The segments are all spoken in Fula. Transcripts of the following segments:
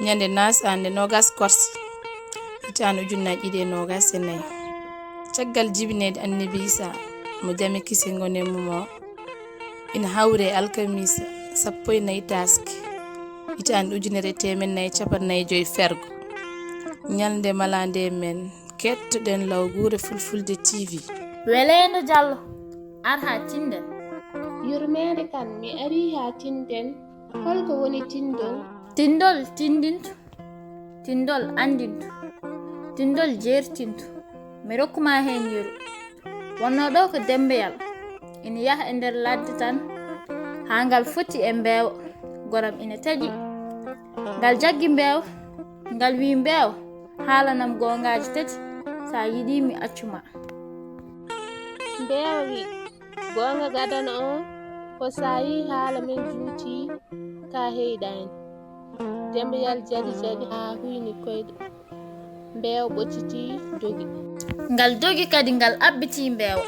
Nyande nasande nogas korsi hitande ujunnaje ɗiɗi e nogas e nayi caggal jibinede annabi Isa mo jami kisi gonemu mo ina hawre alkamisa 14 taske hitande ujunere temen nayi capannayi joyi fergo ñalde malande men kettoɗen lawgure fulfulde TV. Weleende Diallo ar ha tinden. Yurmede kan mi ari ha tinden. Holko woni tindol? Tindol tindintu, tindol andintu, tindol jertintu. Mi rokkuma hen yeru. Wonno ɗo ko dembeyal ina yaha e nder ladde tan ha ngal foti e mbeewa goram ina taƴi ngal jaggi mbeewa ngal wi mbeewa haalanam goongaaji tati sa yiɗi mi accuma. Mbeewa wi gonga gadana on ko sa yi haala men juuti ka heydani. Dembeyal jadi ha huyni koyɗe. Mbeewa ɓocciti dogi. Ngal dogi kadi ngal abbiti mbeewa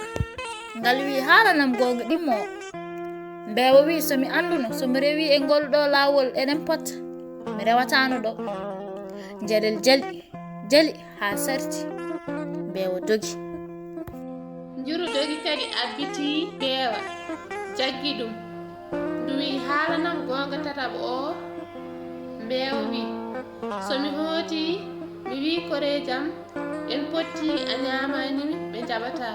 ngal wi haalanam gonga ɗimmo o. Mbeewa wi somi anduno somi rewi e ngol ɗo lawol enen potta mi rewatano ɗo. Njelel jali ha sarti mbeewa dogi. Njuru dogi kadi abbiti mbeewa jaggi ɗum ndu wi haalanam gonga tataɓo o. Mbeewa wi somi hooti mi wi korejam en potti a ñamanimi ɓe jaɓata.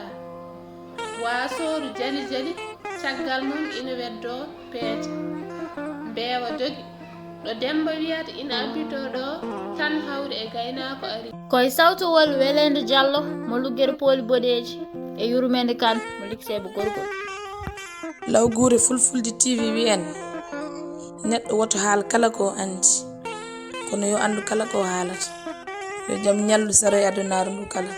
Wasoru jali caggal mum ina weddo peete. Mbeewa dogi ɗo Demba wiyata ina abbito ɗo tan hawri e gaynako ari. Koye sawtowol Weleende Diallo mo luggere Poli Bodeji e Yurmede Kane mo likseɓe gorgol. Lawgure fulfulde TV wi'en neɗɗo woto haal kala ko andi kono yo andu kala ko haalata yo jam ñallu saro e adunaru ndu kala.